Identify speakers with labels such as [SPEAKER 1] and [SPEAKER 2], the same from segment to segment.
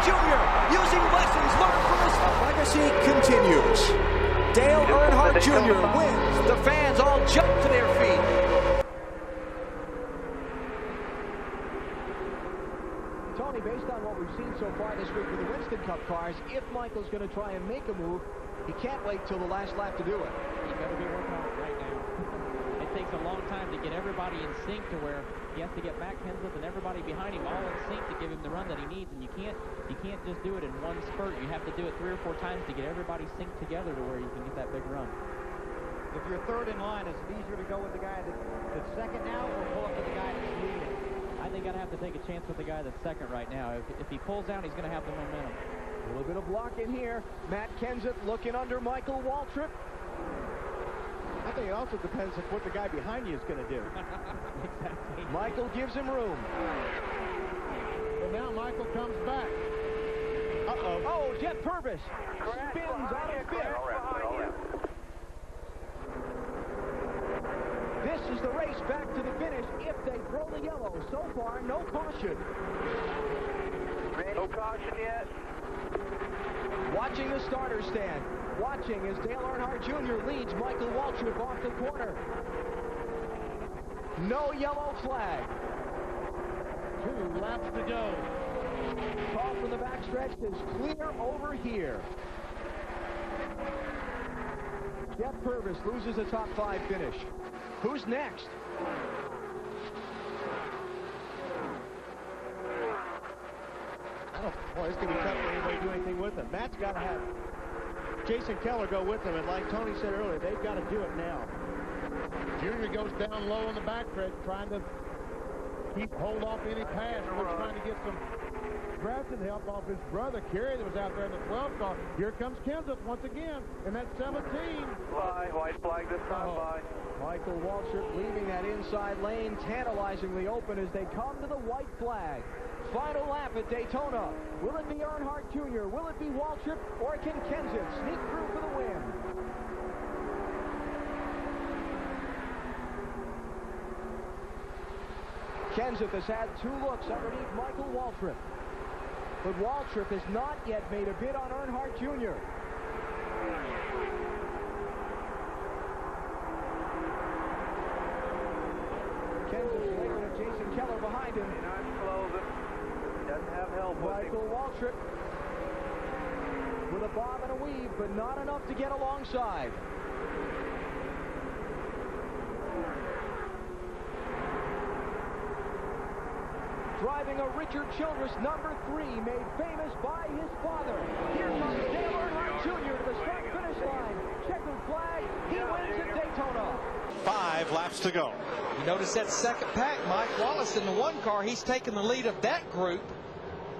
[SPEAKER 1] Jr. using lessons learned from his legacy continues. Dale Earnhardt Jr. wins. The fans all jump to their feet.
[SPEAKER 2] Tony, based on what we've seen so far this week with the Winston Cup cars, if Michael's going to try and make a move, he can't wait till the last lap to do it.
[SPEAKER 3] He better be working on it right now. It takes a long time to get everybody in sync to where he has to get Matt Kenseth and everybody behind him all in sync to give him the run that he needs, and you can't just do it in one spurt. You have to do it 3 or 4 times to get everybody synced together to where you can get that big run.
[SPEAKER 4] If you're third in line, is it easier to go with the guy that's second now or pull up with the guy that's leading?
[SPEAKER 3] I think I'd have to take a chance with the guy that's second right now. If he pulls down, he's going to have the momentum.
[SPEAKER 2] A little bit of block in here. Matt Kenseth looking under Michael Waltrip.
[SPEAKER 4] I think it also depends on what the guy behind you is going to do.
[SPEAKER 3] Exactly.
[SPEAKER 2] Michael gives him room.
[SPEAKER 4] But now Michael comes back. Uh-oh.
[SPEAKER 2] Oh, Jeff Purvis spins out of fifth. This is the race back to the finish if they throw the yellow. So far, no caution.
[SPEAKER 5] No caution yet.
[SPEAKER 2] Watching the starter stand. Watching as Dale Earnhardt Jr. leads Michael Waltrip off the corner. No yellow flag.
[SPEAKER 4] 2 laps to go.
[SPEAKER 2] Call from the backstretch is clear over here. Jeff Purvis loses a top 5 finish. Who's next?
[SPEAKER 4] Boy, it's going to be tough for anybody to do anything with him. Matt's got to have Jason Keller go with him, and like Tony said earlier, they've got to do it now. Junior goes down low on the backstretch, trying to hold off any pass. Looks trying to get some drafting help off his brother Kerry that was out there in the 12 car. Here comes Kenseth once again, and that's 17.
[SPEAKER 5] White flag this time by.
[SPEAKER 2] Michael Waltrip leaving that inside lane tantalizingly open as they come to the white flag. Final lap at Daytona. Will it be Earnhardt Jr.? Will it be Waltrip? Or can Kenseth sneak through for the win? Kenseth has had 2 looks underneath Michael Waltrip. But Waltrip has not yet made a bid on Earnhardt Jr. Kenseth's later to Jason Keller behind him.
[SPEAKER 5] Doesn't have help.
[SPEAKER 2] Michael Waltrip with a bob and a weave, but not enough to get alongside. Driving a Richard Childress number 3, made famous by his father. Here comes Dale Earnhardt Jr. to the start-finish line. Checkered flag. He wins at Daytona.
[SPEAKER 1] 5 laps to go.
[SPEAKER 6] You notice that second pack, Mike Wallace in the 1 car. He's taken the lead of that group.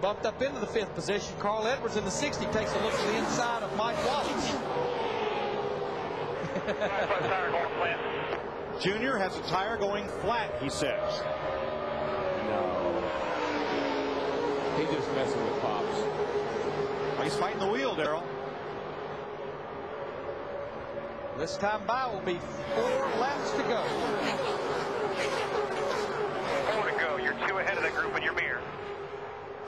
[SPEAKER 6] Bumped up into the 5th position. Carl Edwards in the 60 takes a look at the inside of Mike Wallace.
[SPEAKER 1] Junior has a tire going flat, he says.
[SPEAKER 7] No. He's just messing with Pops.
[SPEAKER 1] Well, he's fighting the wheel, Darrell.
[SPEAKER 6] This time by will be 4 laps to go.
[SPEAKER 5] 4 to go. You're 2 ahead of the group in your mirror.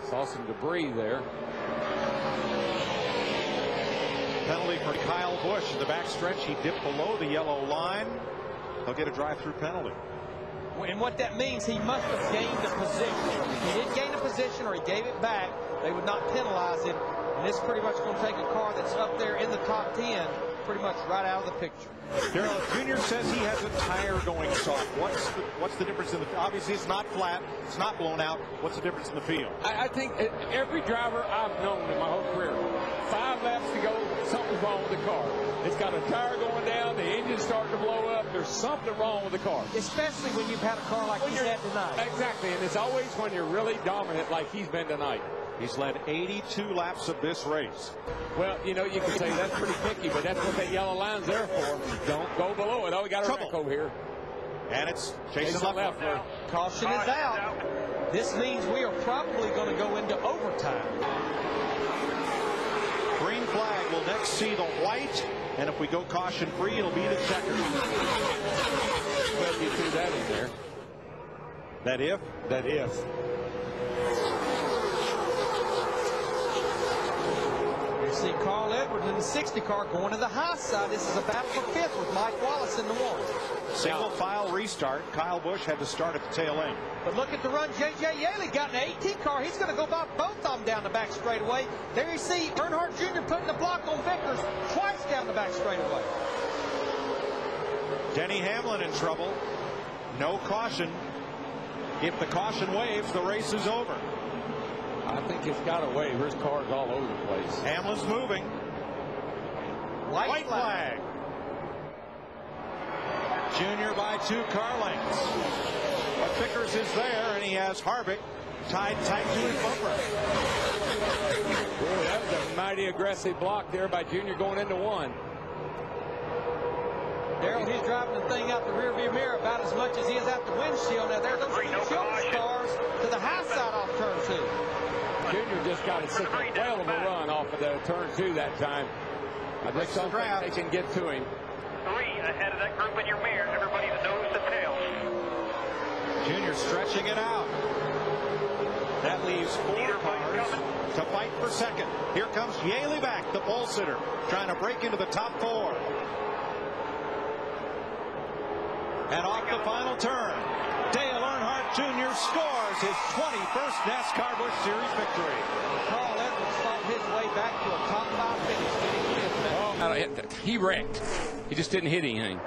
[SPEAKER 7] Saw some debris there.
[SPEAKER 1] Penalty for Kyle Busch in the backstretch. He dipped below the yellow line. He'll get a drive-through penalty.
[SPEAKER 6] And what that means, he must have gained a position. If he didn't gain a position or he gave it back, they would not penalize him. And this is pretty much going to take a car that's up there in the top 10 pretty much right out of the picture.
[SPEAKER 1] Darrell, Junior says he has a tire going soft. What's the difference in the? Obviously, it's not flat. It's not blown out. What's the difference in the field?
[SPEAKER 7] I think every driver I've known in my whole career, 5 laps to go, something's wrong with the car. It's got a tire going down. The engine's starting to blow up. There's something wrong with the car.
[SPEAKER 6] Especially when you've had a car like he's had tonight.
[SPEAKER 7] Exactly, and it's always when you're really dominant like he's been tonight.
[SPEAKER 1] He's led 82 laps of this race.
[SPEAKER 7] Well, you know, you can say that's pretty picky, but that's what that yellow line's there for. Don't go below it. Oh, we got a wreck over here.
[SPEAKER 1] And it's chasing left.
[SPEAKER 6] Caution is out. This means we are probably going to go into overtime.
[SPEAKER 1] Green flag will next see the white, and if we go caution free, it'll be the checker.
[SPEAKER 7] Well, you threw that in there.
[SPEAKER 1] That if?
[SPEAKER 7] That if.
[SPEAKER 6] Carl Edwards in the 60 car going to the high side. This is a battle for fifth with Mike Wallace in the one.
[SPEAKER 1] Single file restart. Kyle Busch had to start at the tail end.
[SPEAKER 6] But look at the run J.J. Yaley got in an 18 car. He's going to go by both of them down the back straightaway. There you see Earnhardt Jr. putting the block on Vickers twice down the back straightaway.
[SPEAKER 1] Denny Hamlin in trouble. No caution. If the caution waves, the race is over.
[SPEAKER 7] I think it's got a wave. There's cars all over the place.
[SPEAKER 1] Hamlin's moving. White flag. Junior by 2 car lengths. But Vickers is there, and he has Harvick tied tight to his bumper.
[SPEAKER 7] Boy, that was a mighty aggressive block there by Junior going into one.
[SPEAKER 6] Darrell, he's driving the thing out the rearview mirror about as much as he is out the windshield. Now, there's those children's cars to the high side off turn 2.
[SPEAKER 7] Junior just got a whale of a run off of the turn 2 that time. I just don't think they can get to him.
[SPEAKER 5] 3 ahead of that group in your mirror. Everybody to nose to tail.
[SPEAKER 1] Junior stretching it out. That leaves 4 cars to fight for second. Here comes Yaley back, the pole sitter, trying to break into the top 4. And off the final turn, Dale Earnhardt Jr. scores his 21st NASCAR Busch Series victory.
[SPEAKER 6] Carl Edwards fought his way back to a top 5 finish.
[SPEAKER 7] He wrecked. He just didn't hit anything.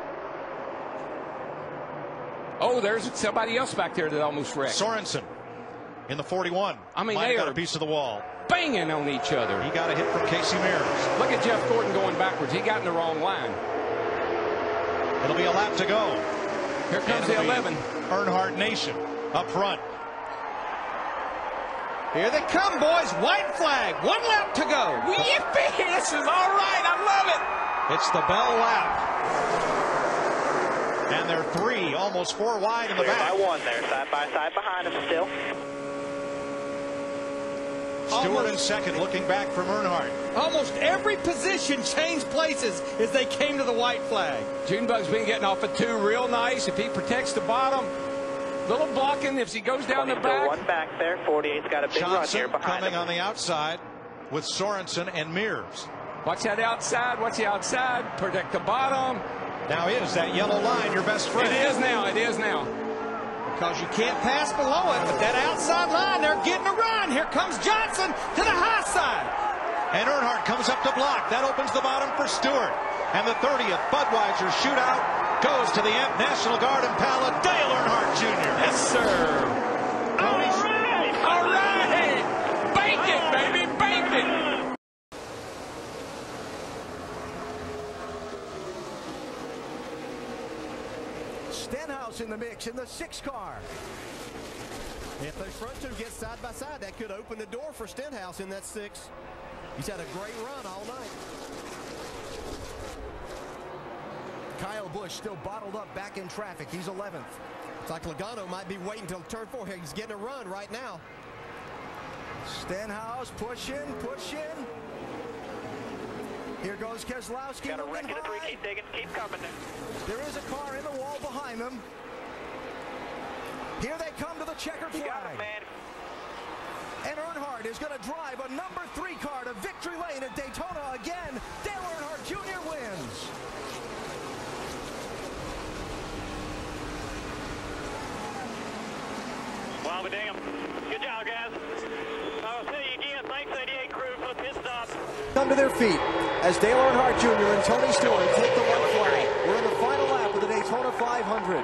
[SPEAKER 7] Oh, there's somebody else back there that almost wrecked.
[SPEAKER 1] Sorensen in the 41.
[SPEAKER 7] I mean,
[SPEAKER 1] they
[SPEAKER 7] they
[SPEAKER 1] got
[SPEAKER 7] are
[SPEAKER 1] a piece of the wall.
[SPEAKER 7] Banging on each other.
[SPEAKER 1] He got a hit from Casey Mears.
[SPEAKER 7] Look at Jeff Gordon going backwards. He got in the wrong line.
[SPEAKER 1] It'll be a lap to go.
[SPEAKER 7] Here comes the 11.
[SPEAKER 1] Earnhardt Nation up front.
[SPEAKER 6] Here they come, boys. White flag. 1 lap to go.
[SPEAKER 7] Yippee! This is all right. I love it.
[SPEAKER 1] It's the bell lap. And they're 3, almost 4 wide in the back.
[SPEAKER 5] By 1 there, side by side behind him still.
[SPEAKER 1] Stewart in second, looking back from Earnhardt.
[SPEAKER 6] Almost every position changed places as they came to the white flag.
[SPEAKER 7] Junebug's been getting off of 2 real nice. If he protects the bottom, little blocking if he goes down the back.
[SPEAKER 5] 1 back there. 48's got a big run here behind
[SPEAKER 1] coming
[SPEAKER 5] him.
[SPEAKER 1] on the outside with Sorensen and Mears.
[SPEAKER 7] Watch that outside. Watch the outside. Protect the bottom.
[SPEAKER 1] Now is that yellow line your best friend?
[SPEAKER 7] It is now. It is now.
[SPEAKER 6] Because you can't pass below it, but that outside line, they're getting a run. Here comes Johnson to the high side.
[SPEAKER 1] And Earnhardt comes up to block. That opens the bottom for Stewart. And the 30th Budweiser shootout goes to the National Guard Impala, Dale Earnhardt Jr.
[SPEAKER 7] Yes, sir. All right. All right. Bank it, baby. Bank it.
[SPEAKER 2] Stenhouse in the mix in the 6 car.
[SPEAKER 8] If those front 2 get side by side, that could open the door for Stenhouse in that 6. He's had a great run all night.
[SPEAKER 2] Kyle Busch still bottled up back in traffic. He's 11th.
[SPEAKER 8] It's like Logano might be waiting until turn 4 here. He's getting a run right now.
[SPEAKER 2] Stenhouse pushing. Here goes Keselowski.
[SPEAKER 5] Got a wreck in the 3. Keep digging. Keep coming.
[SPEAKER 2] There is a car in the wall behind them. Here they come to the checkered flag.
[SPEAKER 5] You got it, man.
[SPEAKER 2] And Earnhardt is going to drive a number 3 car to victory lane at Daytona again. Dale Earnhardt Jr. wins.
[SPEAKER 5] Well, damn. Good job, guys. I'll see you again. Thanks, 88 crew, for the pit stop.
[SPEAKER 2] Come to their feet as Dale Earnhardt Jr. and Tony Stewart take the white flag. We're in the final lap of the Daytona 500.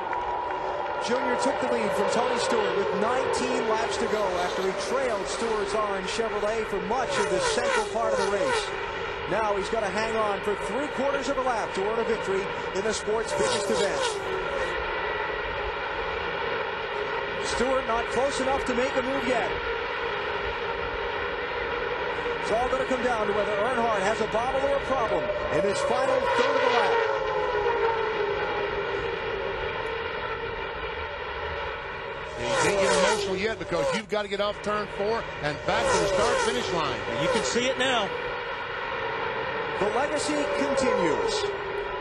[SPEAKER 2] Jr. took the lead from Tony Stewart with 19 laps to go after he trailed Stewart's orange Chevrolet for much of the central part of the race. Now he's got to hang on for 3/4 of a lap to earn a victory in the sport's biggest event. Stewart not close enough to make a move yet. It's all going to come down to whether Earnhardt has a bobble or a problem in this final third of the lap.
[SPEAKER 4] You can't get emotional yet because you've got to get off turn 4 and back to the start-finish line.
[SPEAKER 1] You can see it now.
[SPEAKER 2] The legacy continues.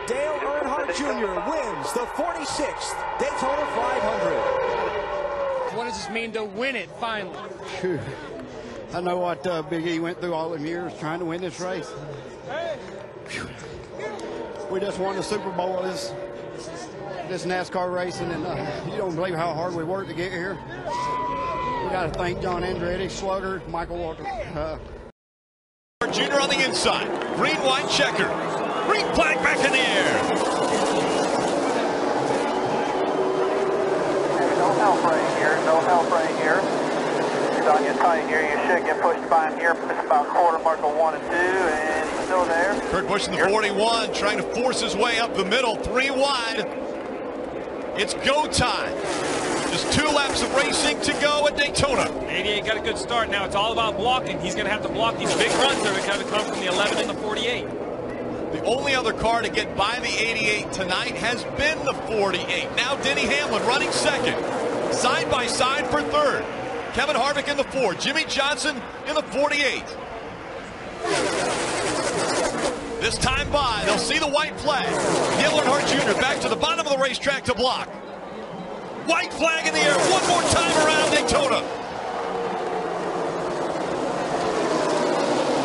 [SPEAKER 2] Dale Earnhardt Jr. wins the 46th Daytona 500.
[SPEAKER 9] What does this mean to win it finally? I know what Big E went through all them years trying to win this race. Whew. We just won the Super Bowl of this NASCAR racing, and you don't believe how hard we worked to get here. We got to thank John Andretti, Slugger, Michael Walker.
[SPEAKER 10] Jr. on the inside. Green, white checker. Green flag back in the air.
[SPEAKER 5] No help right here. No help right here. He's on you tight here. You should get pushed by him here. It's about quarter marker 1 and 2, and he's still there.
[SPEAKER 10] Kurt Busch in the 41, trying to force his way up the middle, 3 wide. It's go time. Just 2 laps of racing to go at Daytona.
[SPEAKER 11] 88 got a good start. Now it's all about blocking. He's going to have to block these big runs that are going to come from the 11 and the 48.
[SPEAKER 10] The only other car to get by the 88 tonight has been the 48. Now Denny Hamlin running second. Side by side for third. Kevin Harvick in the 4. Jimmy Johnson in the 48. This time by, they'll see the white flag. Dale Earnhardt Jr. back to the bottom of the racetrack to block. White flag in the air one more time around Daytona.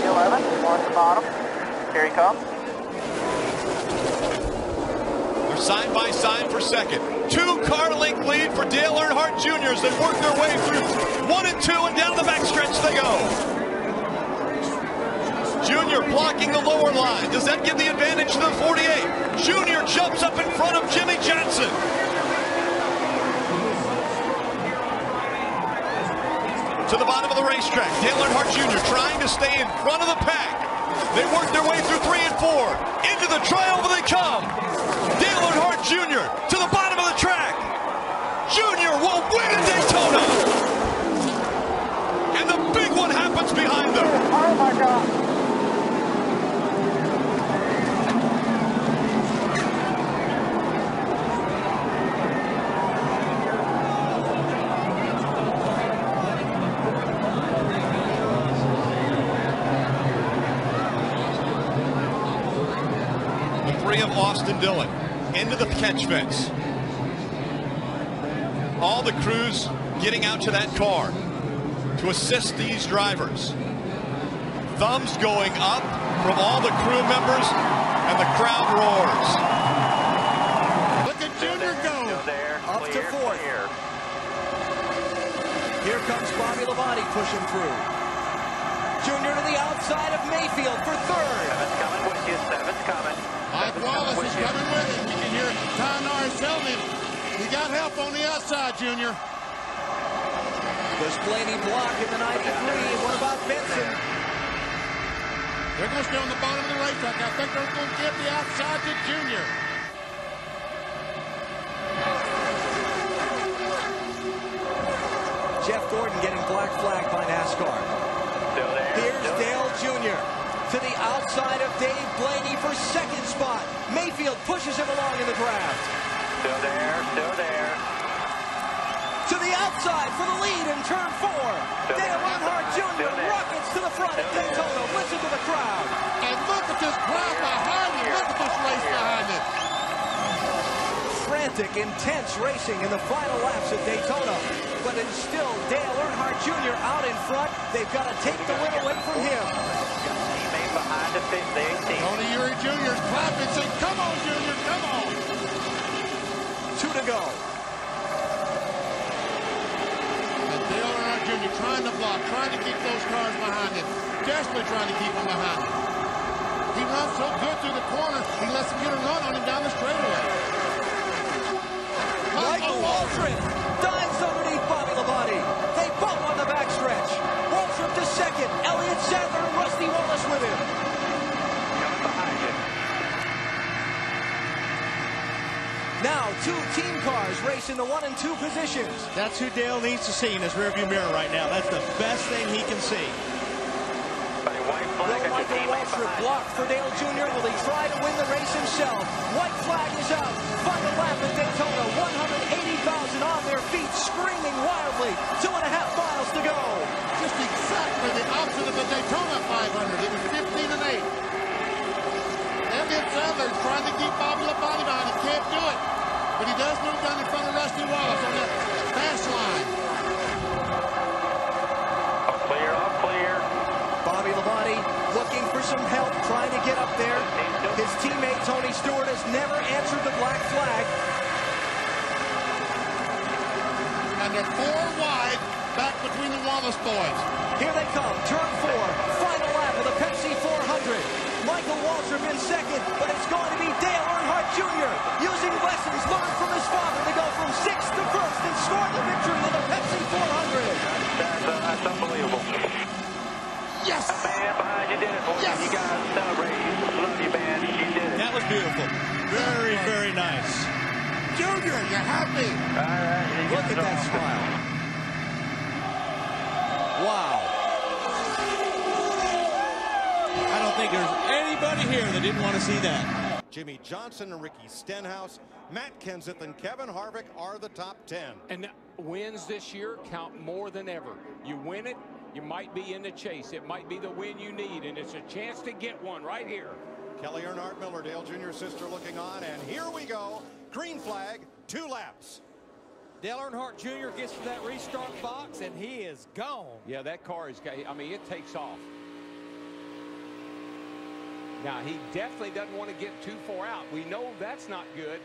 [SPEAKER 5] 11, on the bottom. Here he comes.
[SPEAKER 10] They're side by side for second. 2-car length lead for Dale Earnhardt Jr. as they work their way through 1 and 2, and down the backstretch they go. Junior blocking the lower line. Does that give the advantage to the 48? Junior jumps up in front of Jimmy Johnson. To the bottom of the racetrack, Dale Earnhardt Jr. trying to stay in front of the pack. They work their way through 3 and 4. Into the triomphe they come. Dale Earnhardt Jr. to the bottom of the track. Junior will win at Daytona. And the big one happens behind them.
[SPEAKER 5] Oh my God.
[SPEAKER 10] Of Austin Dillon into the catch fence. All the crews getting out to that car to assist these drivers. Thumbs going up from all the crew members, and the crowd roars.
[SPEAKER 9] Look at Junior go up to 4th. Here comes Bobby Labonte pushing through. Junior to the outside of Mayfield for 3rd.
[SPEAKER 5] 7's coming with you. 7's coming.
[SPEAKER 4] Mike Wallace is coming with him. You can hear Ty Norris telling him, you got help on the outside, Junior.
[SPEAKER 2] Does Blaney block in the 93? What about Benson?
[SPEAKER 4] They're going to stay on the bottom of the racetrack. I think they're going to give the outside to Junior.
[SPEAKER 2] Jeff Gordon getting black flagged by NASCAR.
[SPEAKER 5] Still there.
[SPEAKER 2] Here's Dale Jr. to the outside of Dave Blaney for 2nd spot. Mayfield pushes him along in the draft.
[SPEAKER 5] Still there. Still there.
[SPEAKER 2] To the outside for the lead in turn 4. Dale Earnhardt Jr. rockets to the front at Daytona. Listen to the crowd.
[SPEAKER 4] And look at this crowd behind him. Look at this race behind him.
[SPEAKER 2] Frantic, intense racing in the final laps at Daytona. But it's still Dale Earnhardt Jr. out in front. They've got to take the win away from him.
[SPEAKER 5] Teammate behind the 18.
[SPEAKER 4] Tony Eury Jr. is clapping, saying, come on, Junior, come on.
[SPEAKER 2] 2 to go.
[SPEAKER 4] And Dale Earnhardt Jr. trying to block, trying to keep those cars behind him. Desperately trying to keep them behind him. He runs so good through the corner, he lets him get a run on him down the straightaway.
[SPEAKER 2] Michael Waltrip dives underneath Bobby Labonte. They both on the backstretch. Waltrip to 2nd. Elliott Sadler and Rusty Wallace with him.
[SPEAKER 5] Coming behind you.
[SPEAKER 2] Now 2 team cars race in the 1 and 2 positions.
[SPEAKER 8] That's who Dale needs to see in his rearview mirror right now. That's the best thing he can see.
[SPEAKER 5] Flag
[SPEAKER 2] Will Michael Waltrip block for Dale Jr.? Will he try to win the race himself? White flag is out. Final lap at Daytona. 180,000 on their feet, screaming wildly. 2.5 miles to go.
[SPEAKER 4] Just exactly the opposite of the Daytona 500. It was 15 and 8. Elliott Sadler is trying to keep Bobby Labonte behind. He can't do it. But he does move down in front of Rusty Wallace on that fast line.
[SPEAKER 5] All clear, all clear.
[SPEAKER 2] for some help trying to get up there. His teammate, Tony Stewart, has never answered the black flag.
[SPEAKER 12] And they're 4 wide back between the Wallace boys.
[SPEAKER 2] Here they come, turn 4, final lap of the Pepsi 400. Michael Waltrip in second, but it's going to be Dale Earnhardt Jr. using lessons learned from his father to go from 6th to 1st and score the victory in the Pepsi 400.
[SPEAKER 5] That's unbelievable.
[SPEAKER 12] Yes!
[SPEAKER 5] The man behind you did it for
[SPEAKER 12] yes.
[SPEAKER 5] you. You guys celebrate. Love you, man. You did it.
[SPEAKER 10] That was beautiful. Very, very nice.
[SPEAKER 12] Junior, you're happy.
[SPEAKER 5] All right.
[SPEAKER 2] Look at that smile. Wow.
[SPEAKER 10] I don't think there's anybody here that didn't want to see that.
[SPEAKER 1] Jimmy Johnson and Ricky Stenhouse, Matt Kenseth and Kevin Harvick are the top 10.
[SPEAKER 7] And wins this year count more than ever. You win it, you might be in the chase. It might be the win you need, and it's a chance to get one right here.
[SPEAKER 1] Kelly Earnhardt Miller, Dale Jr. sister looking on, and here we go. Green flag, 2 laps.
[SPEAKER 6] Dale Earnhardt Jr. gets to that restart box, and he is gone.
[SPEAKER 7] Yeah, that car is, I mean, it takes off. Now, he definitely doesn't want to get too far out. We know that's not good.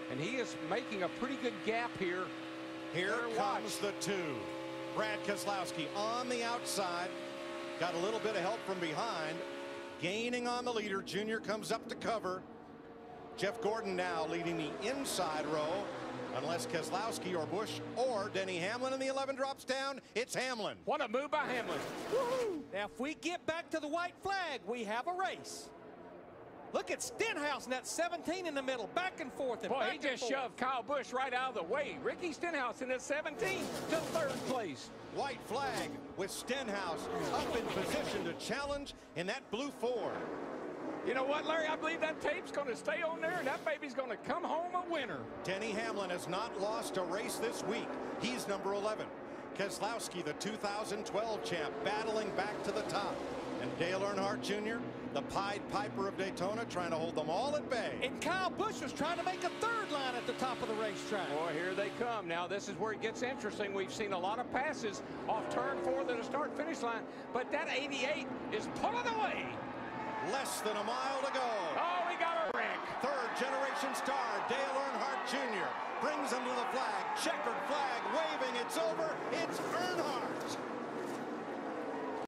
[SPEAKER 7] And he is making a pretty good gap here.
[SPEAKER 1] Here comes the 2. Brad Keselowski on the outside. Got a little bit of help from behind. Gaining on the leader. Junior comes up to cover. Jeff Gordon now leading the inside row. Unless Keselowski or Busch or Denny Hamlin in the 11 drops down, it's Hamlin.
[SPEAKER 7] What a move by Hamlin.
[SPEAKER 6] Woo-hoo. Now, if we get back to the white flag, we have a race. Look at Stenhouse in that 17 in the middle, back and forth. And
[SPEAKER 7] Boy,
[SPEAKER 6] back
[SPEAKER 7] he just shoved Kyle Busch right out of the way. Ricky Stenhouse in the 17 to 3rd place.
[SPEAKER 1] White flag with Stenhouse up in position to challenge in that blue Ford.
[SPEAKER 7] You know what, Larry? I believe that tape's going to stay on there, and that baby's going to come home a winner.
[SPEAKER 1] Denny Hamlin has not lost a race this week. He's number 11. Keselowski, the 2012 champ, battling back to the top. And Dale Earnhardt Jr., the Pied Piper of Daytona, trying to hold them all at bay.
[SPEAKER 6] And Kyle Busch was trying to make a 3rd line at the top of the racetrack.
[SPEAKER 7] Boy, here they come. Now, this is where it gets interesting. We've seen a lot of passes off turn 4 to the start-finish line, but that 88 is pulling away.
[SPEAKER 1] Less than a mile to go.
[SPEAKER 7] Oh, we got a wreck.
[SPEAKER 1] 3rd generation star, Dale Earnhardt Jr. brings him to the flag. Checkered flag waving. It's over. It's Earnhardt.